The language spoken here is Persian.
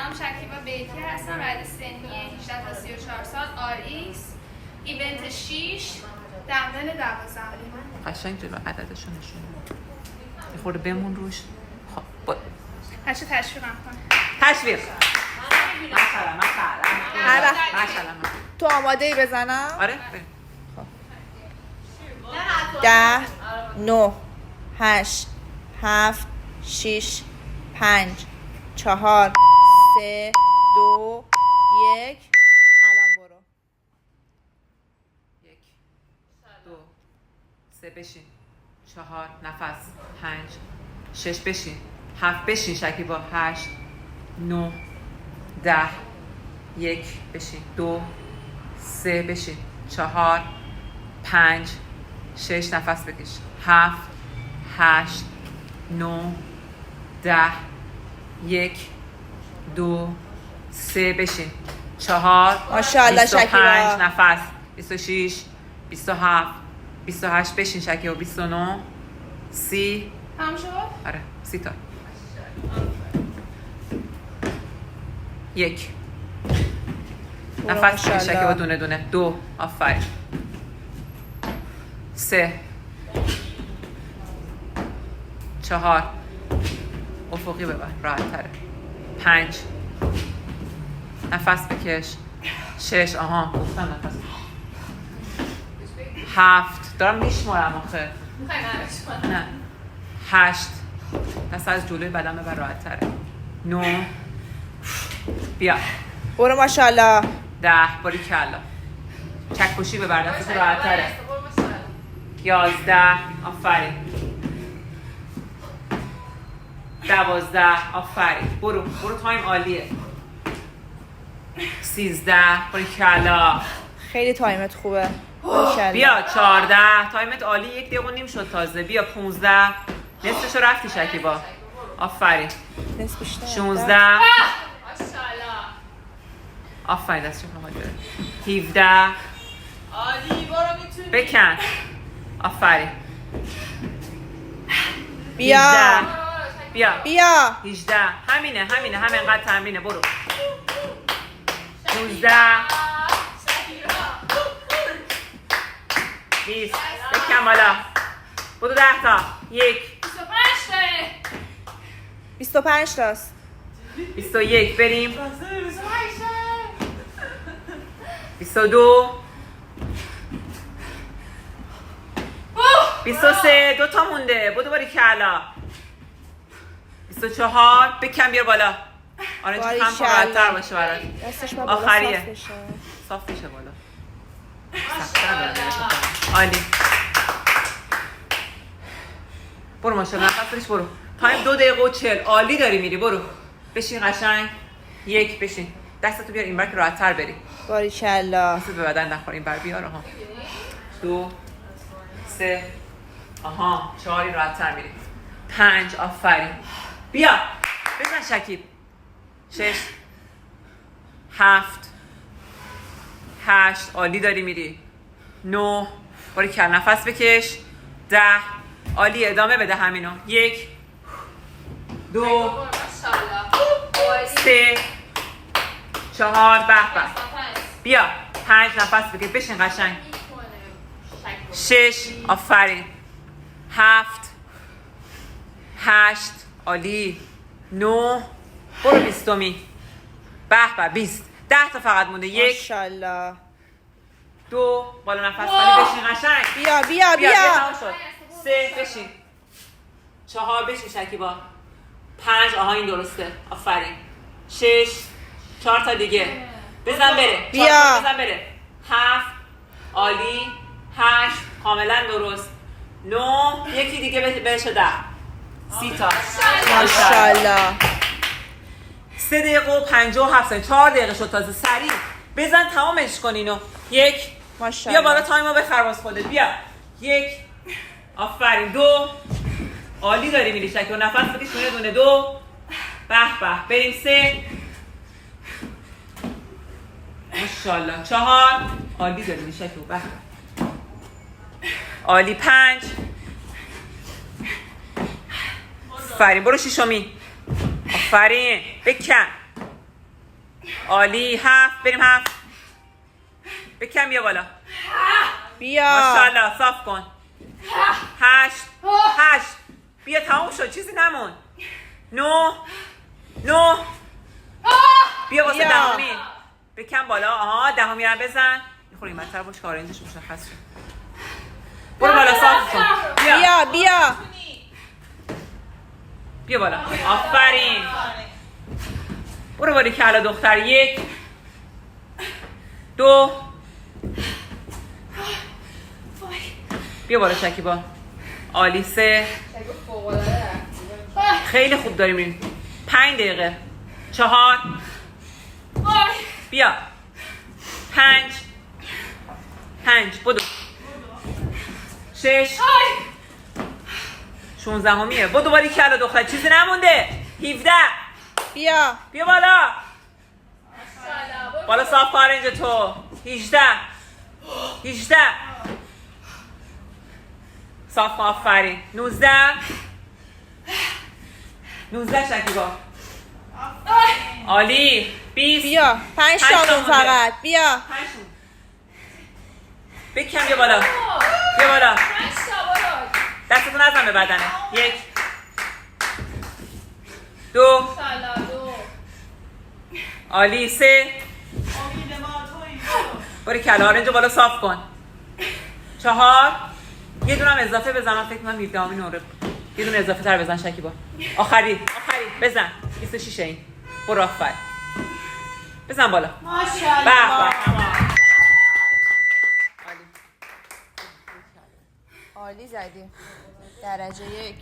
سلام، شکیبا بیتی هستم. رد سنی 18 تا 34 سال. RX ایونت 6 دندان 12. قشنگ جلو عددشو نشون بده. یه خورده بمون روش. خب هرچی تشویقم کن. تشویق. مثلا تو آماده ای بزنم؟ آره بریم. 10 9 8 7 6 5 4 3 2 1 الان برو. 1 2 3 بشین. 4 نفس. 5 6 بشین. 7 بشین شکیبا. 8 9 10 1 بشین. 2 3 بشین. 4 5 6 نفس بکش. 7 8 9 10 1 2 3 بشین. 4 ماشاءالله شکیبا. 25 نفس. 26 27 28 بشین شکیبا. 29 30 تمام شد؟ آره 30 تا. 1 نفس بکش شکیبا دونه دونه. 2 آفرین. 3 4 افقی ببر راحت تره. 5 نفس بکش. 6 آها گفتم نفس. 7 دارم میشمارم آخه. نه 8 دست از جلوی بدن ببر راحت تره. 9 بیا. برو ماشاءالله. 10 باریکلا. چکشی ببر دست راحت تره. 11 آفرین. 12 آفرین. برو تایم عالیه. 13 باریکلا. خیلی تایمت خوبه. ماشاءالله. بیا 14 تایمت عالی. 1 دقیقه نیم شد تازه. بیا 15 نصفشو رفتی شکیبا. آفرین. نصف بیشتر. 16 ماشاءالله. آفرین دست شما حال داره. 17 عالی، برو میتونی. بکن. آفرین. بیا 18 بیا. بیا 18 همینه همینقدر تمرینه. برو. 19 20 بکن بالا. برو 10 تا. 1 25 تاه. 25 تاست. 21 بریم. 22 23 2 تا مونده. بدو باریکلا. 24 بکن بیار بالا. آره چون هم راحت‌تر باشه برات. دستش با بالا آخریه. صاف بشه. صاف میشه بالا. سخت‌تر داره. عالی. برو ماشاءالله نفس بکش. برو تایم 2 دقیقه و 40. عالی داری میری. برو بشین قشنگ. 1 بشین. دستتو بیار اینور که راحت‌تر بری. باریکلا. دست به بدن نخور. اینور بیار. آها 2 3 آها 4 راحت‌تر میری. 5 آفرین. بیا بزن شکیب. 6 7 8 عالی داری میری. 9 باریکلا نفس بکش. 10 عالی ادامه بده همینو. 1 2 ماشاءالله. 3 4 به بیا. 5 نفس بکش. بشین قشنگ. 6 آفرین. 7 8 عالی. 9 برو 20می. به 20 10 تا فقط مونده. 1 ماشاءالله. 2 بالا نفس کنی. بشین قشنگ. بیا بیا بیا. تمام شد. 3 بشین. 4 بشین شکیبا. 5 آها این درسته. آفرین. 6 4 تا دیگه. بزن بره. بیا. بزن بره. 7 عالی. 8 کاملا درست. 9 یکی دیگه بشه 10. 30 تا. ماشاءالله. 3 دقیقه و 57 ثانیه. 4 دقیقه شد تازه. سریع بزن تمامش کن اینو. 1 ماشاءالله. بیا بالا تایمو بخر باز خودت. بیا 1 آفرین. 2 عالی داری میری شکل. نفس بکش. دونه 2 به بریم. 3 ماشاءالله. 4 عالی داری میری شکل. به عالی. 5 آفرین. برو 6می. آفرین. بکن. عالی 7 بریم 7 بکن بیا بالا بیا ماشاءالله صاف کن 8 بیا تموم شد چیزی نمون 9 بیا واسه بیا. دهمی بکن بالا آها دهمی هم بزن میخوری این بدتر باش که آرنجش مشخص شد برو بالا صاف کن بیا بیا بالا آفرین برو بالا کلا دختر 1 2 بیا بالا شکیبا عالی 3 خیلی خوب داریم این 5 دقیقه 4 بیا 5 بدو 6 16 همیه بدو باری کلا دختر چیزی نمونده 17 بیا بیا بالا بالا صاف کن اینجا تو 18 صاف کن آفرین 19 شکیبا عالی 20 بیا 5 5 تا تا مون فقط بیا بکن بیا بالا دستتو نزن به بدنه 1 2 عالی 3 باری کلا آرنجو بالا صاف کن 4 یه دونم اضافه بزن من فکر کنم 17 همین نوره یه دونه اضافه تر بزن شکیبا آخری بزن 26 این برو آفر بزن بالا ماشاءالله به عالی زدی درجه 1